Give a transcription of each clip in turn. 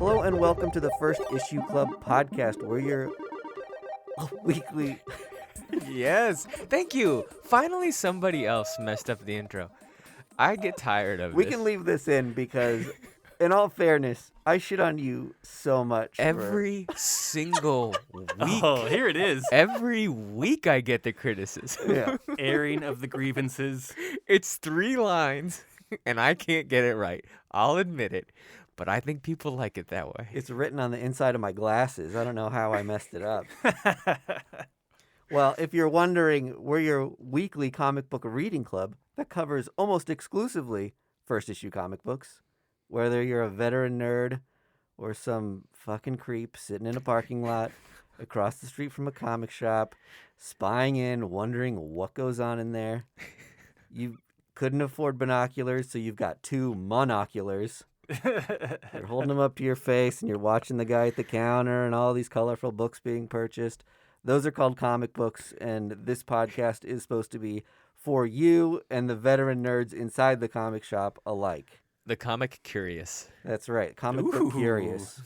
Hello and welcome to the First Issue Club podcast, where your weekly... Yes, thank you. Finally, somebody else messed up the intro. I get tired of We this. can leave this in because, in all fairness, I shit on you so much. Every single week. Oh, here it is. Every week I get the criticism. Yeah. Airing of the grievances. It's 3 lines, and I can't get it right. I'll admit it, but I think people like it that way. It's written on the inside of my glasses. I don't know how I messed it up. Well, if you're wondering, we're your weekly comic book reading club that covers almost exclusively first issue comic books. Whether you're a veteran nerd or some fucking creep sitting in a parking lot across the street from a comic shop, spying in, wondering what goes on in there. You couldn't afford binoculars, so you've got 2 monoculars. You're holding them up to your face, and you're watching the guy at the counter and all these colorful books being purchased. Those are called comic books, and this podcast is supposed to be for you and the veteran nerds inside the comic shop alike. The comic curious. That's right, comic Ooh. book curious.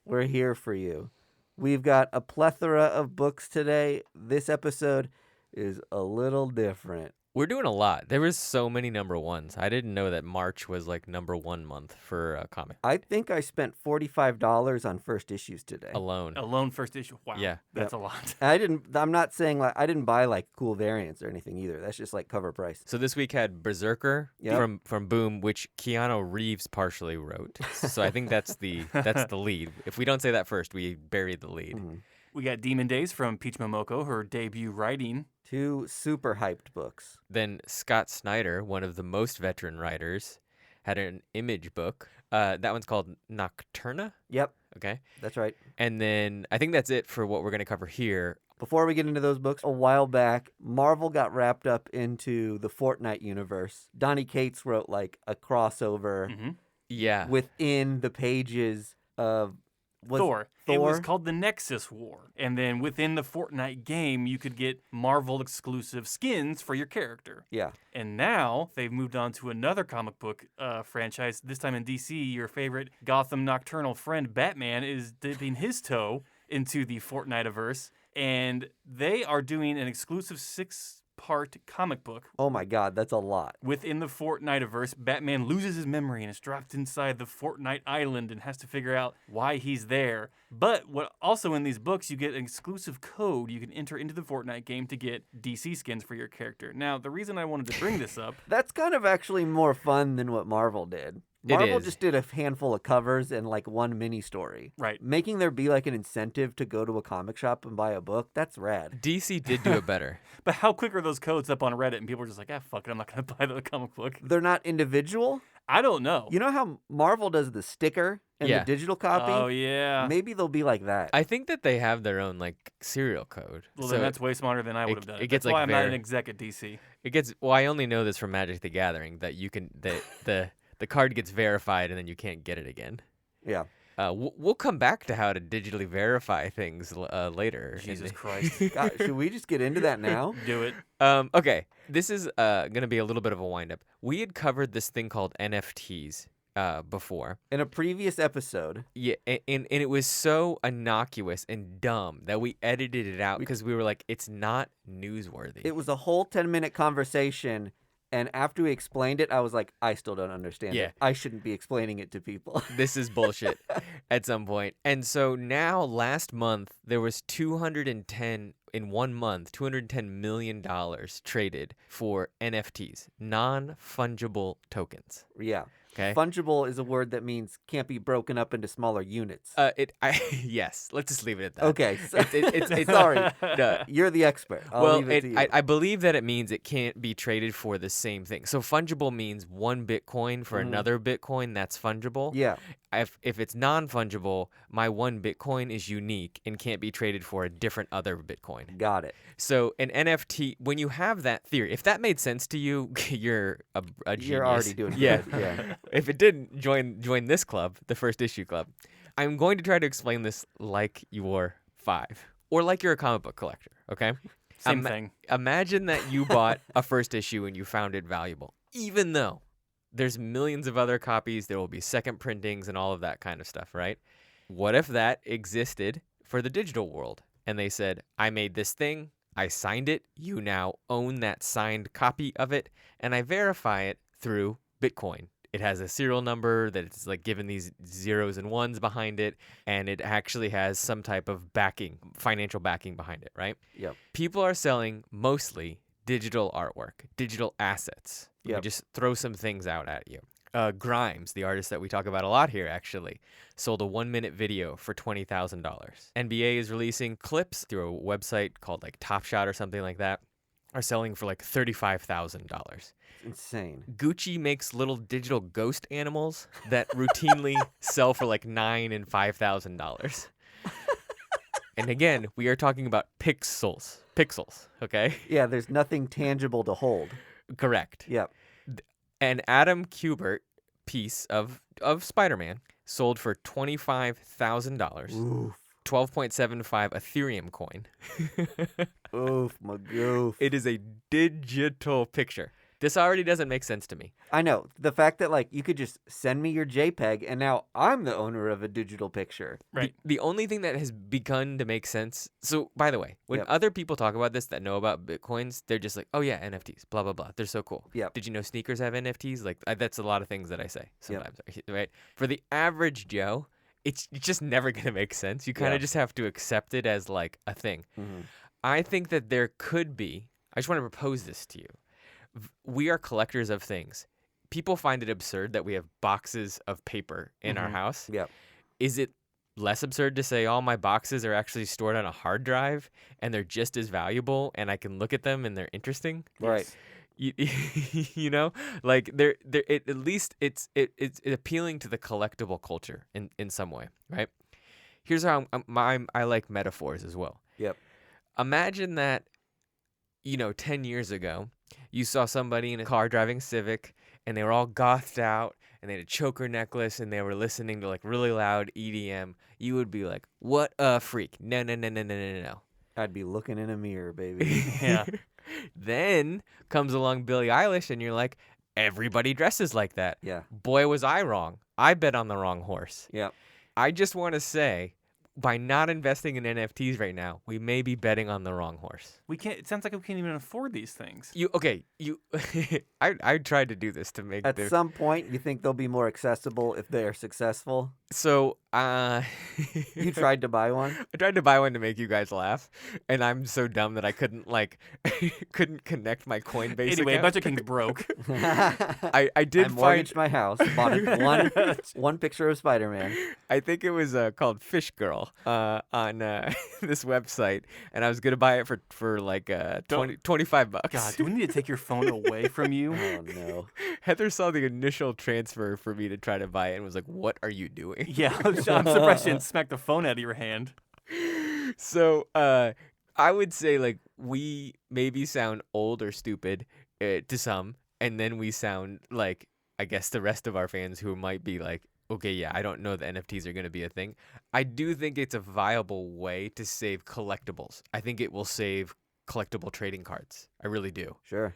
We're here for you. We've got a plethora of books today. This episode is a little different. We're doing a lot. There was so many number ones. I didn't know that March was like number 1 month for a comic I think I spent $45 on first issues today. alone. Alone first issue. Wow. Yeah. That's a lot. I'm not saying I didn't buy like cool variants or anything either. That's just like cover price. So this week had BRZKR Yep. from Boom, which Keanu Reeves partially wrote. So I think that's the lead. If we don't say that first, we bury the lead. Mhm. We got Demon Days from Peach Momoko, her debut writing. 2 super hyped books. Then Scott Snyder, one of the most veteran writers, had an image book. That one's called Nocturna. Yep, Okay. that's right. And then I think that's it for what we're going to cover here. Before we get into those books, a while back, Marvel got wrapped up into the Fortnite universe. Donny Cates wrote like a crossover Mm-hmm. Yeah. within the pages of Thor. It was Thor? called the Nexus War. And then within the Fortnite game, you could get Marvel exclusive skins for your character. Yeah. And now they've moved on to another comic book franchise. This time in DC, your favorite Gotham nocturnal friend Batman is dipping his toe into the Fortnite-averse. And they are doing an exclusive 6-part comic book. Oh my God, that's a lot. Within the Fortnite-averse, Batman loses his memory and is dropped inside the Fortnite island and has to figure out why he's there. But what also in these books, you get an exclusive code you can enter into the Fortnite game to get DC skins for your character. Now, the reason I wanted to bring this up... That's kind of actually more fun than what Marvel did. It Marvel is. just did a handful of covers and like 1 mini story. Right. Making there be like an incentive to go to a comic shop and buy a book, that's rad. DC did do it better. But how quick are those codes up on Reddit and people are just like, fuck it, I'm not going to buy the comic book? They're not individual. I don't know. You know how Marvel does the sticker and Yeah. the digital copy? Oh, yeah. Maybe they'll be like that. I think that they have their own like serial code. Well, So then that's way smarter than I would have done. it gets, That's why like, I'm not very- an exec at DC. it gets. Well, I only know this from Magic the Gathering that you can the card gets verified and then you can't get it again. Yeah. We'll come back to how to digitally verify things later. in Jesus the- Christ. God, should we just get into that now? Do it. Okay, this is gonna be a little bit of a windup. We had covered this thing called NFTs before. In a previous episode, Yeah, and it was so innocuous and dumb that we edited it out because we were like, it's not newsworthy. it was a whole 10-minute conversation. And after we explained it, I was like, I still don't understand Yeah. it. I shouldn't be explaining it to people. This is bullshit at some point. And so now last month there was 210 in 1 month, $210 million traded for NFTs, non-fungible tokens. Yeah. Okay. Fungible is a word that means can't be broken up into smaller units. Yes, let's just leave it at that. Okay. So, It's sorry. No, You're the expert. I'll leave it to you. I believe that it means it can't be traded for the same thing. So fungible means 1 Bitcoin for another Bitcoin that's fungible. Yeah. If it's non-fungible, my 1 Bitcoin is unique and can't be traded for a different other Bitcoin. Got it. So an NFT, when you have that theory, if that made sense to you, you're a genius. You're already doing Yeah. good. Yeah. If it didn't, join this club, the First Issue Club. I'm going to try to explain this like you're 5 or like you're a comic book collector, okay? Same thing. Imagine that you bought a first issue and you found it valuable, even though There's millions of other copies. There will be second printings and all of that kind of stuff, right? What if that existed for the digital world? And they said, I made this thing, I signed it, you now own that signed copy of it, and I verify it through Bitcoin. It has a serial number that it's like given these zeros and ones behind it, and it actually has some type of backing, financial backing behind it, right? Yep. People are selling mostly digital artwork, digital assets. Let me Yep. just throw some things out at you. Grimes, the artist that we talk about a lot here, actually, sold a 1-minute video for $20,000. NBA is releasing clips through a website called like Top Shot or something like that, are selling for like $35,000. Insane. Gucci makes little digital ghost animals that routinely sell for like $9,000 and $5,000. And again, we are talking about pixels, okay? Yeah, there's nothing tangible to hold. Correct. Yep. An Adam Kubert piece of Spider-Man sold for $25,000. Oof. 12.75 Ethereum coin. Oof, my goof. It is a digital picture. This already doesn't make sense to me. I know. The fact that, like, you could just send me your JPEG and now I'm the owner of a digital picture. Right. The only thing that has begun to make sense. So, by the way, when Yep. other people talk about this that know about Bitcoins, they're just like, oh, yeah, NFTs, blah, blah, blah. They're so cool. Yep. Did you know sneakers have NFTs? Like, that's a lot of things that I say sometimes, right? For the average Joe, it's just never going to make sense. You kind of Yeah. just have to accept it as, like, a thing. Mm-hmm. I think that there could be, I just want to propose this to you. We are collectors of things. People find it absurd that we have boxes of paper in our Mhm. house. Yep. Is it less absurd to say all my boxes are actually stored on a hard drive and they're just as valuable and I can look at them and they're interesting? Right. You, you know, like at least it's appealing to the collectible culture in some way, right? Here's how I like metaphors as well. Yep. Imagine that, 10 years ago, you saw somebody in a car driving Civic and they were all gothed out and they had a choker necklace and they were listening to like really loud EDM. You would be like, what a freak. No, no, no, no, no, no, no. I'd be looking in a mirror, baby. Yeah. Then comes along Billie Eilish and you're like, everybody dresses like that. Yeah. Boy, was I wrong. I bet on the wrong horse. Yep. I just want to say, by not investing in NFTs right now, we may be betting on the wrong horse. We can't. It sounds like we can't even afford these things. I tried to do this to make At the some point, you think they'll be more accessible if they are successful? so You tried to buy one? I tried to buy one to make you guys laugh, and I'm so dumb that I couldn't couldn't connect my Coinbase Anyway, account. Bunch of Kings broke. I did I find mortgaged my house, bought one picture of Spider-Man. I think it was called Fish Girl on this website, and I was gonna buy it for like $25. God, do we need to take your phone away from you? Oh, no. Heather saw the initial transfer for me to try to buy it and was like, "What are you doing?" Yeah, I'm surprised you didn't smack the phone out of your hand. So I would say like we maybe sound old or stupid to some, and then we sound like I guess the rest of our fans who might be like, okay, yeah, I don't know that NFTs are going to be a thing. I do think it's a viable way to save collectibles. I think it will save collectible trading cards. I really do. Sure.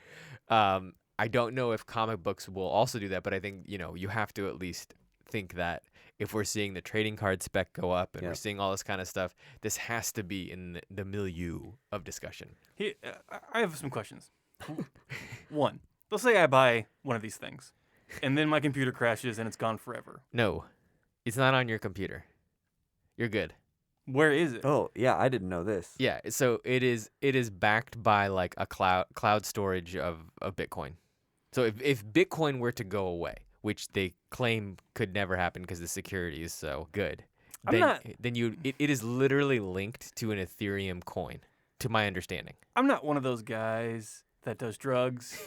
I don't know if comic books will also do that, but I think, you have to at least think that if we're seeing the trading card spec go up and we're Yep. seeing all this kind of stuff, this has to be in the milieu of discussion. Here, I have some questions. One, let's say I buy one of these things, and then my computer crashes and it's gone forever. No, it's not on your computer. You're good. Where is it? Oh, yeah, I didn't know this. Yeah, so it is backed by like a cloud storage of Bitcoin. So if Bitcoin were to go away, which they claim could never happen because the security is so good, then it is literally linked to an Ethereum coin, to my understanding. I'm not one of those guys that does drugs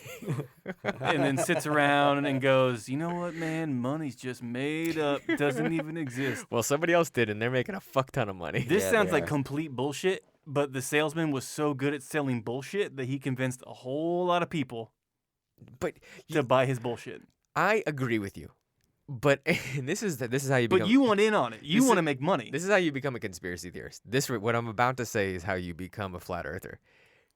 and then sits around and goes, you know what, man, money's just made up, doesn't even exist. Well, somebody else did, and they're making a fuck ton of money. This Yeah, sounds they like are. complete bullshit, but the salesman was so good at selling bullshit that he convinced a whole lot of people But to buy his bullshit. I agree with you. But this is how you become. But you want in on it. You This want to is- make money. This is how you become a conspiracy theorist. What I'm about to say is how you become a flat earther.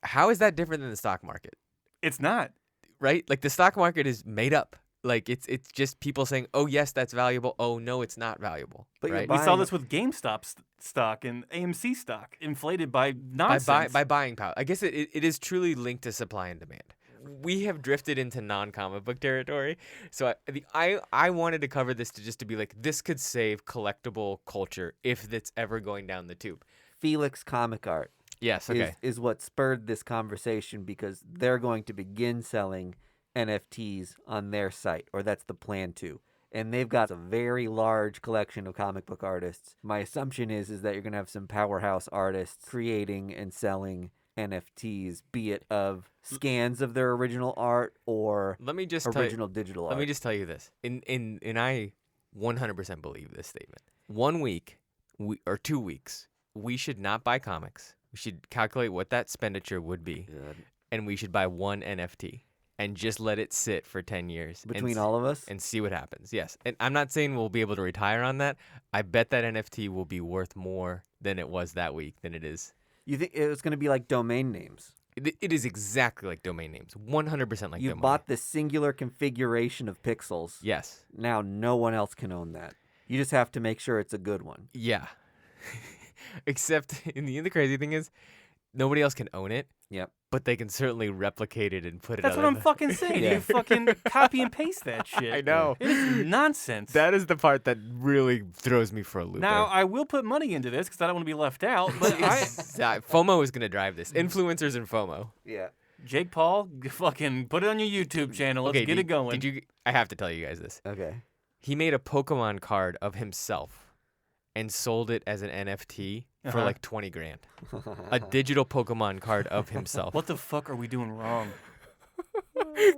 How is that different than the stock market? It's not. Right? Like the stock market is made up. Like it's just people saying, "Oh yes, that's valuable. Oh no, it's not valuable." But you're right? We saw buying this with GameStop stock and AMC stock inflated by nonsense. By buying power. I guess it is truly linked to supply and demand. We have drifted into non-comic book territory, so I wanted to cover this to be like, this could save collectible culture if it's ever going down the tube. Felix Comic Art Yes. Okay. is what spurred this conversation because they're going to begin selling NFTs on their site, or that's the plan to. And they've got a very large collection of comic book artists. My assumption is that you're going to have some powerhouse artists creating and selling NFTs, be it of scans of their original art or Let me just original digital art. Let me just tell you this. And I 100% believe this statement. 1 week or 2 weeks, we should not buy comics. We should calculate what that expenditure would be, and we should buy one NFT and just let it sit for 10 years. Between all of us? And see what happens. Yes. And I'm not saying we'll be able to retire on that. I bet that NFT will be worth more than it was that week than it is. You think it's going to be like domain names? It is exactly like domain names. 100% like You domain. bought the singular configuration of pixels. Yes. Now no one else can own that. You just have to make sure it's a good one. Yeah. Except, the crazy thing is, nobody else can own it. Yep. But they can certainly replicate it and put it. That's what I'm fucking saying. Yeah. You fucking copy and paste that shit. I know. It is nonsense. That is the part that really throws me for a loop. Now, I will put money into this because I don't want to be left out. But FOMO is going to drive this. Influencers and FOMO. Yeah. Jake Paul, fucking put it on your YouTube channel. Let's get it going. I have to tell you guys this. Okay. He made a Pokemon card of himself and sold it as an NFT for like 20 grand. A digital Pokemon card of himself. What the fuck are we doing wrong?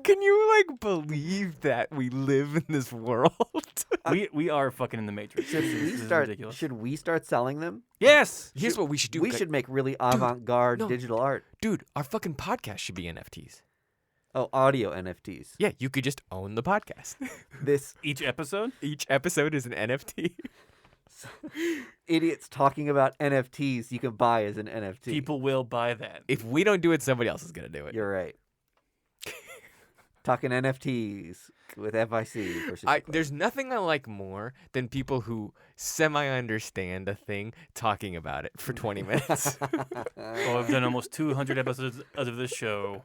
Can you believe that we live in this world? we are fucking in the Matrix. This is ridiculous. Should we start selling them? Yes. Here's what we should do. We should make really avant-garde no. digital art. Dude, our fucking podcast should be NFTs. Oh, audio NFTs. Yeah, you could just own the podcast. Each episode? Each episode is an NFT. Idiots talking about NFTs you can buy as an NFT. People will buy that. If we don't do it, somebody else is going to do it. You're right. Talking NFTs with FIC versus. There's nothing I like more than people who semi-understand a thing talking about it for 20 minutes. Oh, I've done almost 200 episodes of this show.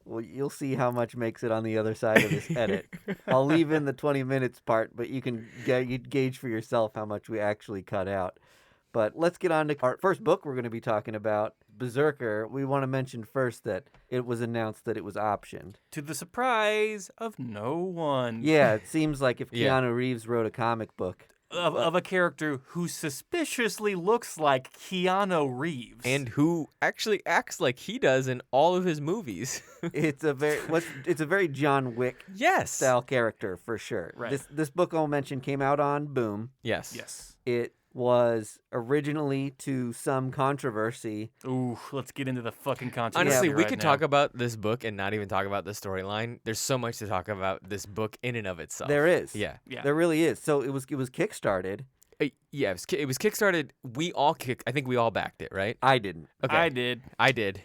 Well, you'll see how much makes it on the other side of this edit. I'll leave in the 20 minutes part, but you can gauge for yourself how much we actually cut out. But let's get on to our first book we're going to be talking about, BRZKR. We want to mention first that it was announced that it was optioned. To the surprise of no one. Yeah, it seems like if Yeah. Keanu Reeves wrote a comic book. Of a character who suspiciously looks like Keanu Reeves. And who actually acts like he does in all of his movies. It's a very John Wick Yes. style character for sure. Right. This book I'll mention came out on Boom. Yes. Yes. It was originally, to some controversy. Ooh, let's get into the fucking controversy. Honestly, we right could now. talk about this book and not even talk about the storyline. There's so much to talk about this book in and of itself. There is. Yeah. Yeah. There really is. So it was kickstarted. Yeah, it was kickstarted. I think we all backed it, right? I didn't. Okay. I did.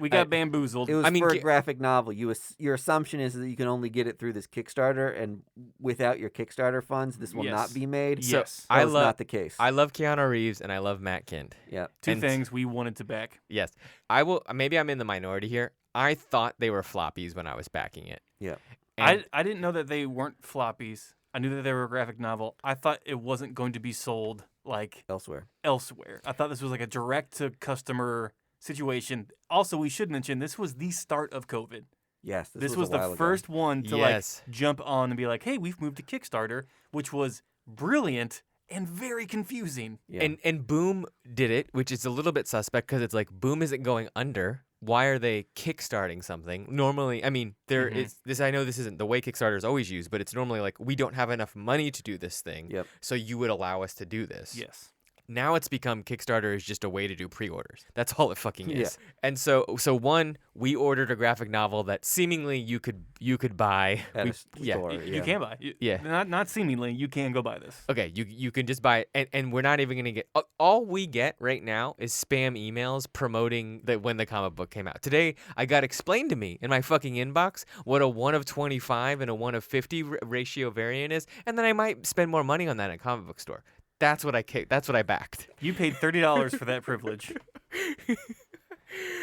We got bamboozled. It was I mean, for a graphic novel. Your assumption is that you can only get it through this Kickstarter, and without your Kickstarter funds, this will Yes. not be made. So Yes. That was not the case. I love Keanu Reeves and I love Matt Kindt. Yeah. Two and- things we wanted to back. Yes. I will. Maybe I'm in the minority here. I thought they were floppies when I was backing it. Yeah. And I didn't know that they weren't floppies. I knew that they were a graphic novel. I thought it wasn't going to be sold like Elsewhere. elsewhere. I thought this was like a direct to customer situation. Also, we should mention this was the start of COVID. Yes. This was was a the while ago. first one to Yes. like jump on and be like, "Hey, we've moved to Kickstarter," which was brilliant and very confusing. Yeah. And Boom did it, which is a little bit suspect because it's like Boom isn't going under. Why are they kickstarting something? Normally, I mean, there is this. I know this isn't the way Kickstarter is always used, but it's normally like we don't have enough money to do this thing, Yep. so you would allow us to do this. Yes. Now it's become Kickstarter is just a way to do pre-orders. That's all it fucking is. Yeah. And so one, we ordered a graphic novel that seemingly you could buy. At We- a yeah. store. You can buy. Yeah. Not seemingly. You can go buy this. Okay, you can just buy it, and we're not even gonna get. All we get right now is spam emails promoting that when the comic book came out. Today, I got explained to me in my fucking inbox what a 1 of 25 and a 1 of 50 ratio variant is, and then I might spend more money on that at a comic book store. That's what I backed. You paid $30 for that privilege.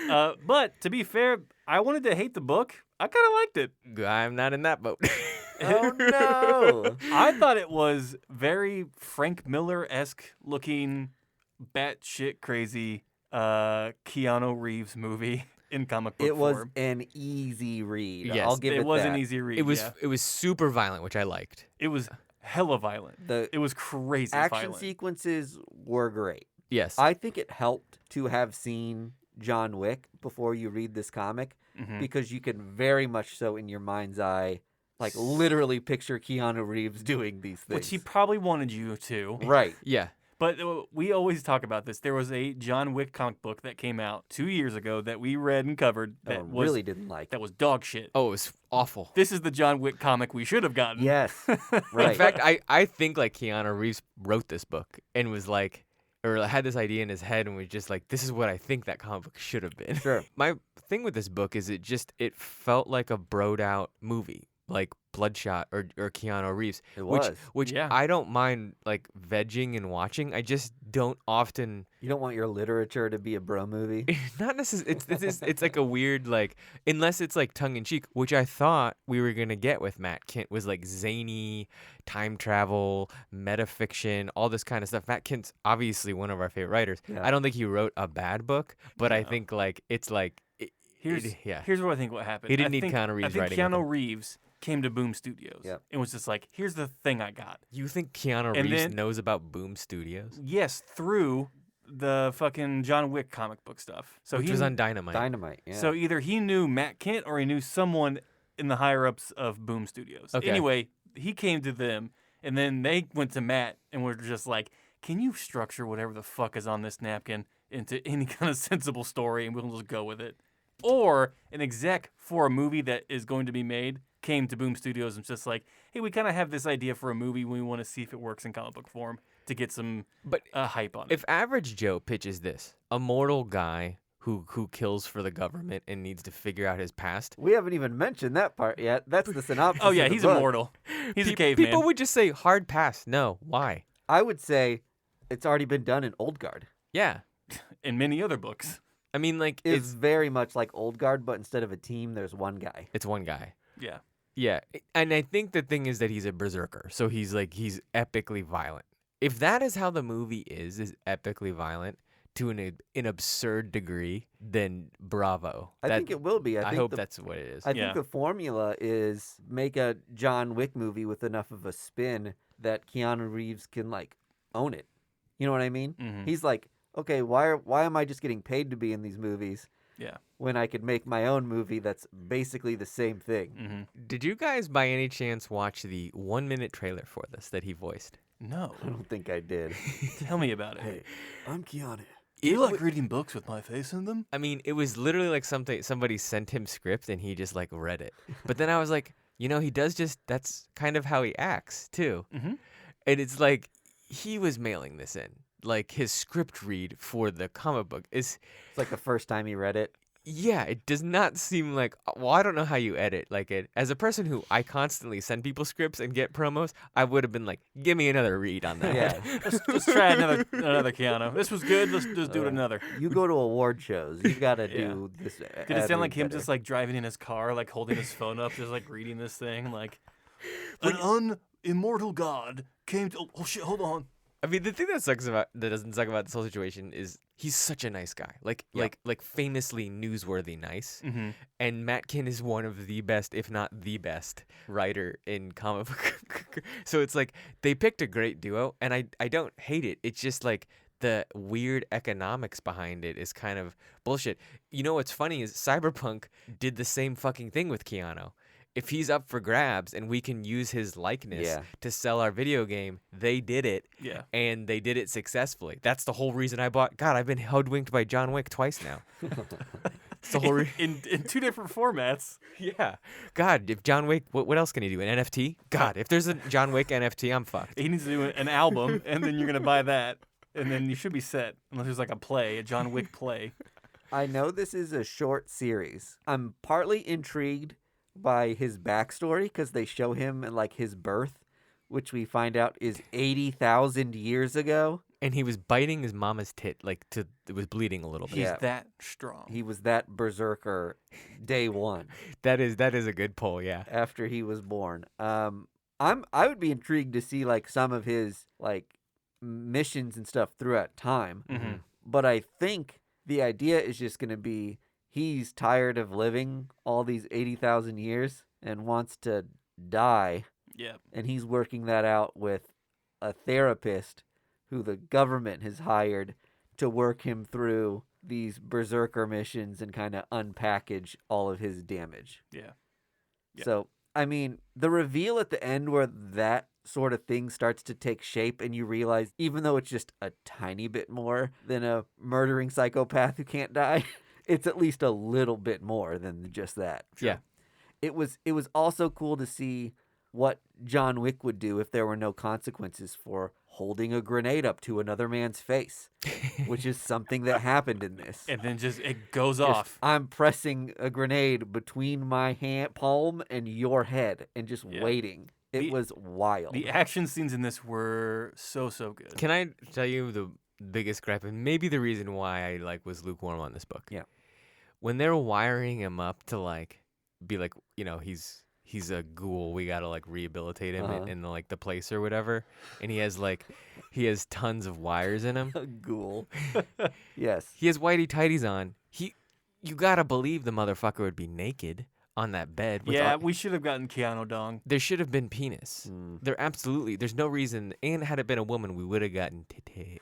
But to be fair, I wanted to hate the book. I kind of liked it. I'm not in that boat. Oh no! I thought it was very Frank Miller-esque looking, batshit crazy Keanu Reeves movie in comic book It was form. an easy read. Yes, I'll give it It was that. an easy read. It was yeah. it was super violent, which I liked. It was hella violent. The It was crazy action violent. sequences were great. Yes. I think it helped to have seen John Wick before you read this comic Mhm. because you can very much so in your mind's eye, like literally picture Keanu Reeves doing these things. Which he probably wanted you to. Right. yeah. But we always talk about this. There was a John Wick comic book that came out 2 years ago that we read and covered That that one was really didn't like. that was dog shit. Oh, it was awful. This is the John Wick comic we should have gotten. Yes. Right. In fact, I think like Keanu Reeves wrote this book and was like, or had this idea in his head and was just like, this is what I think that comic book should have been. Sure. My thing with this book is it felt like a broed out movie, like Bloodshot or Keanu Reeves. It was. Which Yeah. I don't mind like vegging and watching. I just don't often. You don't want your literature to be a bro movie. Not necessarily. It's like a weird like unless it's like tongue in cheek, which I thought we were gonna get with Matt Kindt was like zany, time travel, metafiction, all this kind of stuff. Matt Kindt's obviously one of our favorite writers. Yeah. I don't think he wrote a bad book, but I No. think like it's like Here's what I think what happened. He didn't I need think, Keanu Reeves I think writing with Keanu him. Reeves came to Boom Studios Yep. and was just like, here's the thing I got. You think Keanu And Reeves then- knows about Boom Studios, Yes, through the fucking John Wick comic book stuff. So which he was on Dynamite? Dynamite. Yeah. So either he knew Matt Kindt or he knew someone in the higher ups of Boom Studios. Okay. Anyway, he came to them and then they went to Matt and were just like, can you structure whatever the fuck is on this napkin into any kind of sensible story and we'll just go with it? Or an exec for a movie that is going to be made came to Boom Studios and was just like, hey, we kind of have this idea for a movie. We want to see if it works in comic book form to get some But hype on it. if Average Joe pitches this, a mortal guy who kills for the government and needs to figure out his past, we haven't even mentioned that part yet. That's the synopsis. Oh, yeah, of the he's book. immortal. He's a caveman. people would just say hard pass. No, why? I would say it's already been done in Old Guard. Yeah, in many other books. I mean like It's very much like Old Guard, but instead of a team, there's one guy. it's one guy. Yeah. Yeah, and I think the thing is that he's a berserker, so he's epically violent. If that is how the movie is epically violent to an absurd degree, then bravo. I think it will be. I think hope the, that's what it is. I Yeah. think the formula is make a John Wick movie with enough of a spin that Keanu Reeves can like own it. You know what I mean? Mhm. He's like, okay, why am I just getting paid to be in these movies Yeah. when I could make my own movie that's basically the same thing? Mm-hmm. Did you guys by any chance watch the 1-minute trailer for this that he voiced? No. I don't think I did. Tell me about it. Hey, I'm Keanu. You like reading books with my face in them? I mean, it was literally like somebody sent him script and he just like read it. But then I was like, he does that's kind of how he acts too. Mm-hmm. And it's like he was mailing this in. Like his script read for the comic book is, It's like the first time he read it. yeah, it does not seem like, well, I don't know how you edit like it. As a person who I constantly send people scripts and get promos, I would have been like, give me another read on that. Yeah. Let's try another Keanu. This was good. Let's just do it another. You go to award shows. You got to Yeah. do this. Did it sound like him just like driving in his car, like holding his phone up, just like reading this thing, like an immortal god came to? Oh shit! Hold on. I mean, the thing that doesn't suck about this whole situation is he's such a nice guy, like famously newsworthy nice. Mm-hmm. And Matt Kindt is one of the best, if not the best, writer in comic book. So it's like they picked a great duo, and I don't hate it. It's just like the weird economics behind it is kind of bullshit. You know what's funny is Cyberpunk did the same fucking thing with Keanu. if he's up for grabs and we can use his likeness Yeah. to sell our video game, they did it. Yeah. And they did it successfully. That's the whole reason I bought. God, I've been hoodwinked by John Wick twice now. It's the whole in 2 different formats. yeah. God, if John Wick, what else can he do? An NFT? God, if there's a John Wick NFT, I'm fucked. He needs to do an album, and then you're gonna buy that, and then you should be set. Unless there's like a John Wick play. I know this is a short series. I'm partly intrigued by his backstory because they show him in like his birth, which we find out is 80,000 years ago. And he was biting his mama's tit, it was bleeding a little bit. He's Yeah. that strong. He was that berserker day one That is a good pull, yeah. after he was born. I would be intrigued to see like some of his like missions and stuff throughout time. Mhm. But I think the idea is just going to be he's tired of living all these 80,000 years and wants to die. Yeah. And he's working that out with a therapist who the government has hired to work him through these berserker missions and kind of unpackage all of his damage. Yeah. Yeah. So, I mean, the reveal at the end where that sort of thing starts to take shape and you realize even though it's just a tiny bit more than a murdering psychopath who can't die, it's at least a little bit more than just that. Yeah. It was also cool to see what John Wick would do if there were no consequences for holding a grenade up to another man's face, which is something that happened in this. And then just it goes Just, off. I'm pressing a grenade between my palm and your head and just Yeah. waiting. It was wild. The action scenes in this were so good. Can I tell you the biggest gripe and maybe the reason why I was lukewarm on this book? Yeah. When they're wiring him up to be he's a ghoul, we gotta rehabilitate him in the place or whatever, and he has tons of wires in him. A ghoul. Yes. He has whitey tighties on. You gotta believe the motherfucker would be naked on that bed. Yeah, we should have gotten Keanu Dong. There should have been penis. There's no reason. And had it been a woman, we would have gotten titty.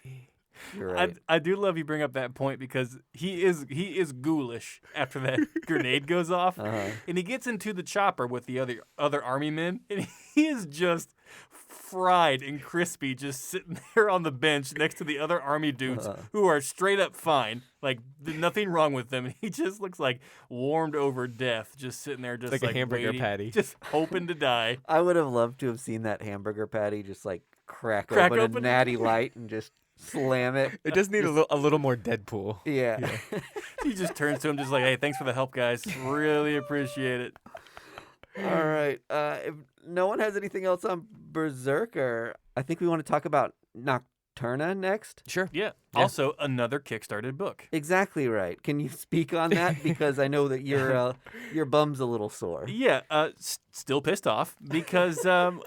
You're right. I do love you bring up that point because he is ghoulish after that grenade goes off, and he gets into the chopper with the other army men, and he is just fried and crispy, just sitting there on the bench next to the other army dudes who are straight up fine, nothing wrong with them. He just looks like warmed over death, just sitting there, just like a hamburger waiting, patty, just hoping to die. I would have loved to have seen that hamburger patty just crack open a natty light and just slam it. It does need a little more Deadpool. Yeah. He just turns to him, just like, "Hey, thanks for the help, guys. Really appreciate it." All right. If no one has anything else on Berserker, I think we want to talk about Nocturna next. Sure. Yeah. Also, another kickstarted book. Exactly right. Can you speak on that? Because I know that your bum's a little sore. Yeah, still pissed off because,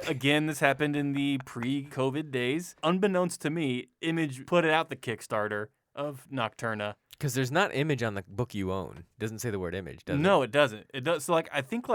again, this happened in the pre-COVID days. Unbeknownst to me, Image put out the Kickstarter of Nocturna. Because there's not Image on the book you own. It doesn't say the word Image, does it? No, it doesn't. It does. So, I think,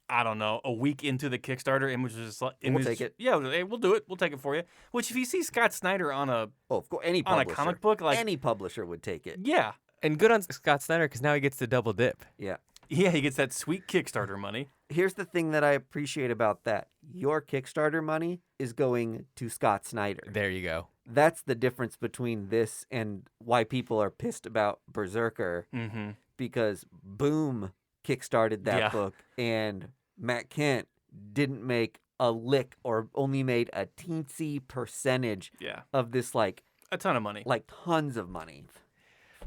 I don't know, a week into the Kickstarter, Image was just like, We'll take it. Yeah, we'll do it. We'll take it for you. Which, if you see Scott Snyder on a Of course, any on a publisher. comic book, any publisher would take it. yeah. And good on Scott Snyder because now he gets to double dip. Yeah. Yeah, he gets that sweet Kickstarter money. Here's the thing that I appreciate about that. Your Kickstarter money is going to Scott Snyder. There you go. That's the difference between this and why people are pissed about Berserker, Mm-hmm. because Boom kickstarted that Yeah. book and Matt Kindt didn't make a lick or only made a teensy percentage Yeah. of this A ton of money. tons of money.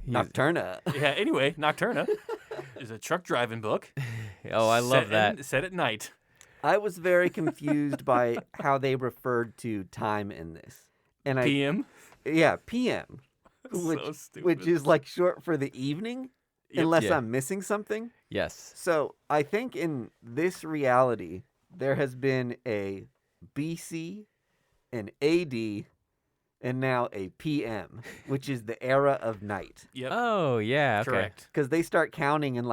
He's- Nocturna. Yeah, anyway, Nocturna is a truck driving book. Oh, I love that. Set at night. I was very confused by how they referred to time in this. And PM. PM, which, So stupid. which is short for the evening, Yep. unless Yeah. I'm missing something. Yes. So I think in this reality, there has been a BC, an AD, and now a PM, which is the era of night. Yep. Oh, yeah. Okay. Correct. Because they start counting in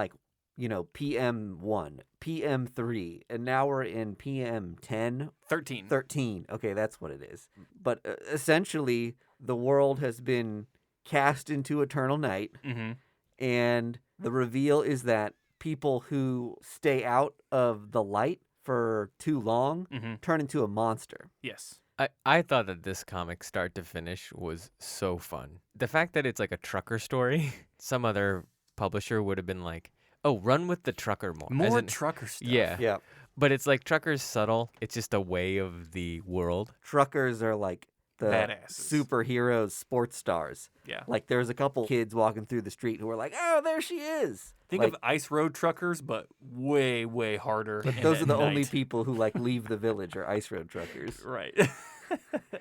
PM1, PM3, and now we're in PM10, 13. 13. Okay, that's what it is. But essentially, the world has been cast into eternal night, Mm-hmm. and the reveal is that people who stay out of the light for too long Mhm. turn into a monster. Yes. I thought that this comic, start to finish, was so fun. The fact that it's like a trucker story, some other publisher would have been like, oh, run with the trucker more. As More in- trucker stuff. Yeah. Yeah. But it's like truckers subtle. It's just a way of the world. Truckers are like the Badasses. superheroes, sports stars. Yeah. Like there's a couple kids walking through the street who are like, "Oh, there she is." Think like, of ice road truckers, but way, way harder. but and those are at the only night. people who like leave the village are ice road truckers. Right.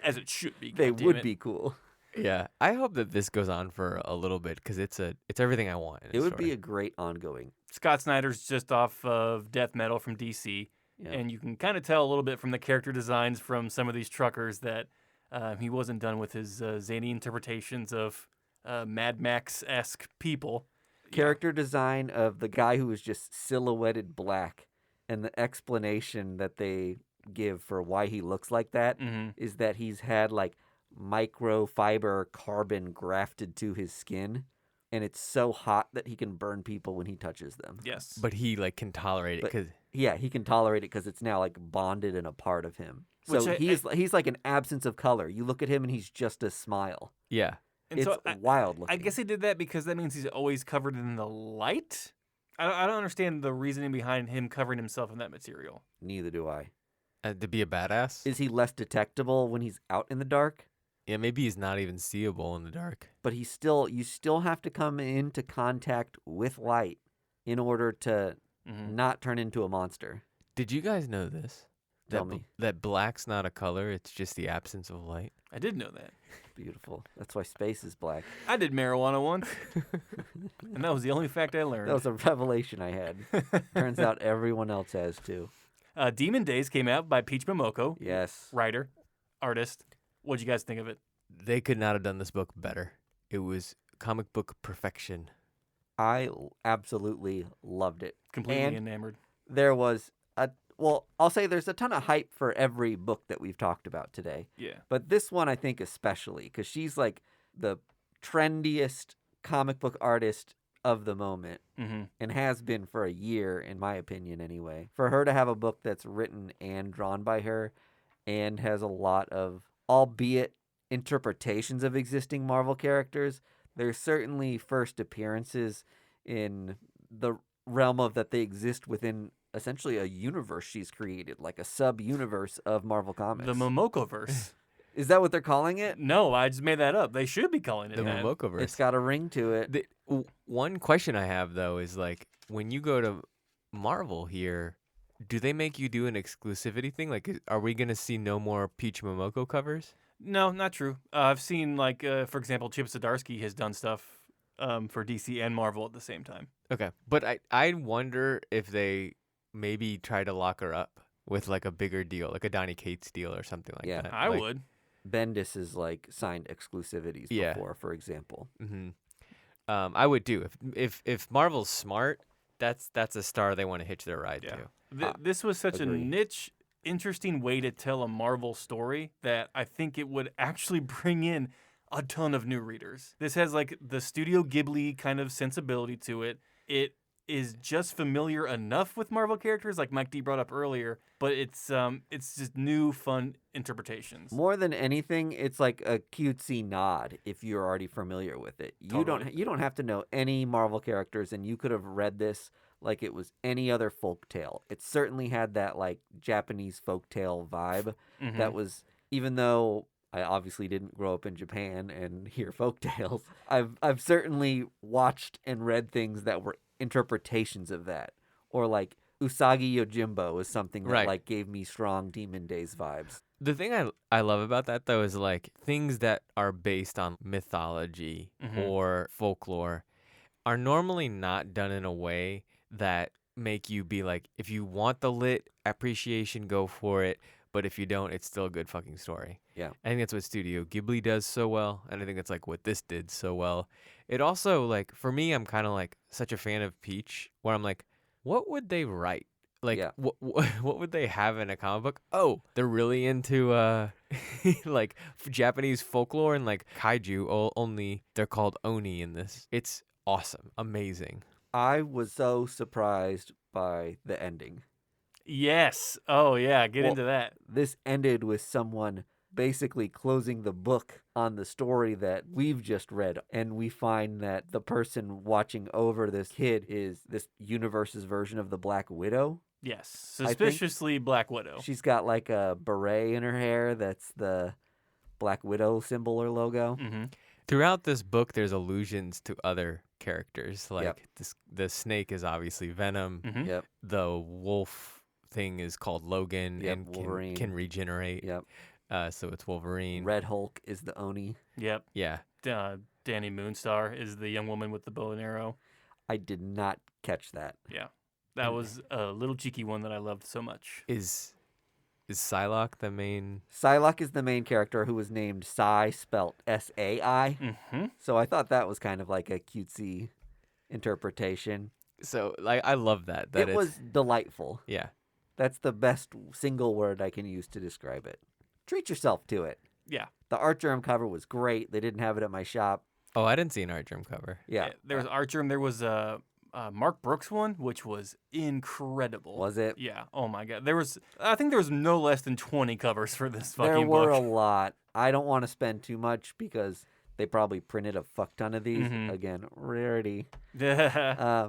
As it should be. They goddammit. would be cool. Yeah. I hope that this goes on for a little bit because it's everything I want. In It a would be story. a great ongoing. Scott Snyder's just off of Death Metal from DC. Yeah. And you can kind of tell a little bit from the character designs from some of these truckers that he wasn't done with his zany interpretations of Mad Max-esque people. Character design of the guy who was just silhouetted black, and the explanation that they give for why he looks like that is Mm-hmm. that he's had like microfiber carbon grafted to his skin, and it's so hot that he can burn people when he touches them. Yes. But he like can tolerate it But- because Yeah, he can tolerate it because it's now like bonded and a part of him. So Which he's like an absence of color. You look at him and he's just a smile. yeah. And It's so wild looking. I guess they did that because that means he's always covered in the light. I don't understand the reasoning behind him covering himself in that material. Neither do I. To be a badass. Is he less detectable when he's out in the dark? Yeah, maybe he's not even seeable in the dark. But you still have to come into contact with light in order to Mm-hmm. not turn into a monster. Did you guys know this? Tell That me. that black's not a color; it's just the absence of light. I did know that. Beautiful. That's why space is black. I did marijuana once, and that was the only fact I learned. That was a revelation I had. Turns out everyone else has too. Demon Days came out by Peach Momoko, Yes. writer, artist. What'd you guys think of it? They could not have done this book better. It was comic book perfection. I absolutely loved it. Completely And enamored. there was I'll say there's a ton of hype for every book that we've talked about today. Yeah. But this one I think especially because she's like the trendiest comic book artist of the moment Mm-hmm. and has been for a year, in my opinion anyway. For her to have a book that's written and drawn by her and has a lot of, albeit interpretations of existing Marvel characters, there's certainly first appearances in the realm of that they exist within essentially a universe she's created, like a sub-universe of Marvel Comics. The Momokoverse. Is that what they're calling it? No, I just made that up. They should be calling it The that. Momokoverse. It's got a ring to it. One question I have though is like when you go to Marvel here, do they make you do an exclusivity thing? Like, are we gonna see no more Peach Momoko covers? No, not true. I've seen, like, for example, Chip Zdarsky has done stuff for DC and Marvel at the same time. Okay, but I wonder if they maybe try to lock her up with like a bigger deal, like a Donny Cates deal or something like Yeah. that. I Like- would. Bendis has like signed exclusivities Yeah. before, for example. Mm-hmm. I would too. If Marvel's smart, that's a star they want to hitch their ride Yeah. to. This was such agree. a niche, interesting way to tell a Marvel story that I think it would actually bring in a ton of new readers. This has like the Studio Ghibli kind of sensibility to it. It is just familiar enough with Marvel characters, like Mike D brought up earlier, but it's just new, fun interpretations. More than anything, it's like a cutesy nod if you're already familiar with it. Totally. You don't have to know any Marvel characters, and you could have read this like it was any other folktale. It certainly had that like Japanese folktale vibe. Mhm. That was, even though I obviously didn't grow up in Japan and hear folktales, I've certainly watched and read things that were interpretations of that, or like Usagi Yojimbo is something that Right. like gave me strong Demon Days vibes. The thing I love about that though is like things that are based on mythology Mhm. or folklore are normally not done in a way that make you be like, if you want the lit appreciation, go for it. But if you don't, it's still a good fucking story. Yeah. I think that's what Studio Ghibli does so well. And I think that's like what this did so well. It also, like, for me, I'm kind of like such a fan of Peach where I'm like, what would they write? Like, Yeah. what would they have in a comic book? Oh, they're really into like Japanese folklore and like kaiju. Only they're called oni in this. It's awesome, amazing. I was so surprised by the ending. Yes. Oh, yeah. Get Well, into that. This ended with someone basically closing the book on the story that we've just read. And we find that the person watching over this kid is this universe's version of the Black Widow. Yes. think- Suspiciously Black Widow. She's got like a beret in her hair that's the Black Widow symbol or logo. Mm-hmm. Throughout this book, there's allusions to other characters. Like Yep. the snake is obviously Venom. Mm-hmm. Yep. The wolf thing is called Logan Yep, and Wolverine. can regenerate. Yep. So it's Wolverine. Red Hulk is the Oni. Yep. Yeah. Danny Moonstar is the young woman with the bow and arrow. I did not catch that. Yeah. That was a little cheeky one that I loved so much. Is Psylocke the main? Psylocke is the main character who was named Sai, spelt S-A-I. Mm-hmm. So I thought that was kind of like a cutesy interpretation. So like I love that. That It was delightful. Yeah. That's the best single word I can use to describe it. Treat yourself to it. Yeah. The art germ cover was great. They didn't have it at my shop. Oh, I didn't see an art germ cover. Yeah. There was Archer. There was a Mark Brooks one, which was incredible. Was it? Yeah. Oh my God. I think there was no less than 20 covers for this fucking There were a book. lot. I don't want to spend too much because they probably printed a fuck ton of these. Mhm. Again, rarity. Yeah.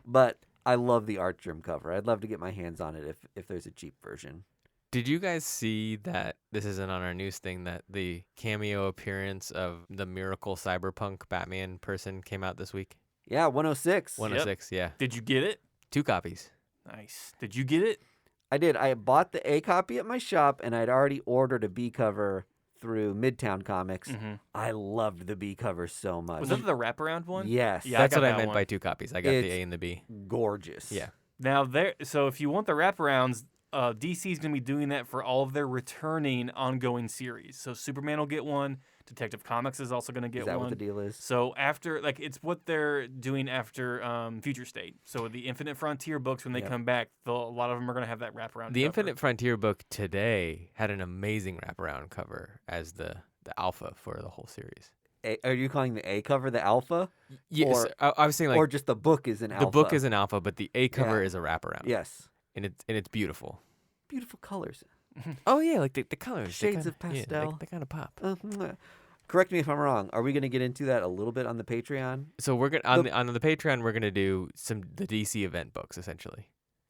But I love the art germ cover. I'd love to get my hands on it if there's a cheap version. Did you guys see that this isn't on our news thing that the cameo appearance of the Miracle Cyberpunk Batman person came out this week? Yeah, 106. 106, yeah. Did you get it? 2 copies. Nice. Did you get it? I did. I bought the A copy at my shop, and I'd already ordered a B cover through Midtown Comics. Mm-hmm. I loved the B cover so much. Was that the wraparound one? Yes. Yeah, That's got what I that meant one. by 2 copies. I got the It's- A and the B. Gorgeous. Yeah. Now so if you want the wraparounds, DC's gonna be doing that for all of their returning ongoing series. So Superman will get one. Detective Comics is also gonna get Is that one. what the deal is? So after, it's what they're doing after Future State. So the Infinite Frontier books, when they Yep. come back, a lot of them are gonna have that wraparound. The cover. Infinite Frontier book today had an amazing wraparound cover as the alpha for the whole series. Are you calling the A cover the alpha? Yes, Or- I was saying like or just the book is an alpha? the book is an alpha, but the A cover Yeah. is a wraparound. Yes. And it's beautiful. Beautiful colors. Oh yeah, like the colors. Shades of Yeah, pastel. they kind of pop. Correct me if I'm wrong. Are we going to get into that a little bit on the Patreon? So we're gonna on the Patreon we're gonna do the DC event books essentially.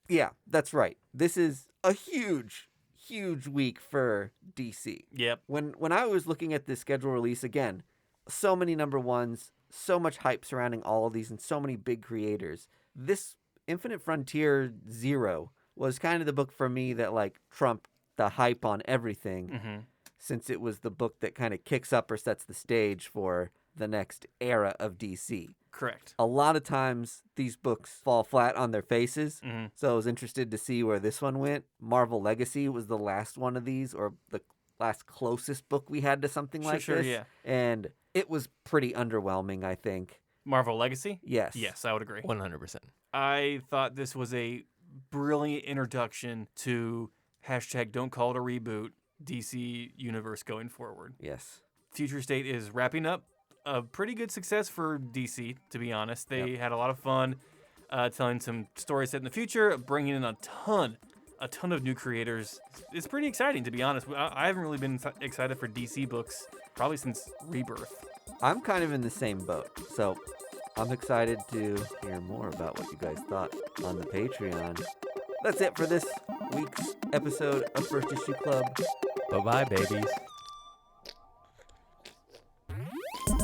Yeah, that's right. This is a huge, huge week for DC. Yep. When I was looking at this schedule release again, so many number ones, so much hype surrounding all of these, and so many big creators. This Infinite Frontier Zero was kind of the book for me that like trumped the hype on everything, Mm-hmm. since it was the book that kind of kicks up or sets the stage for the next era of DC. Correct. A lot of times these books fall flat on their faces, Mm-hmm. so I was interested to see where this one went. Marvel Legacy was the last one of these, or the last closest book we had to something like Sure, this. yeah. And it was pretty underwhelming, I think. Marvel Legacy? Yes. Yes, I would agree. 100%. I thought this was a brilliant introduction to hashtag don't call it a reboot DC universe going forward. Yes. Future State is wrapping up. A pretty good success for DC, to be honest. They had a lot of fun telling some stories set in the future, bringing in a ton of new creators. It's pretty exciting, to be honest. I haven't really been excited for DC books probably since Rebirth. I'm kind of in the same boat, so I'm excited to hear more about what you guys thought on the Patreon. That's it for this week's episode of First Issue Club. Bye-bye, babies.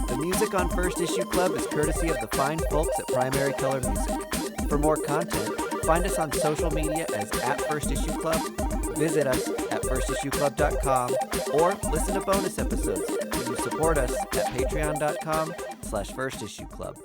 The music on First Issue Club is courtesy of the fine folks at Primary Color Music. For more content, find us on social media as @FirstIssueClub, visit us at firstissueclub.com, or listen to bonus episodes. You support us at patreon.com/firstissueclub.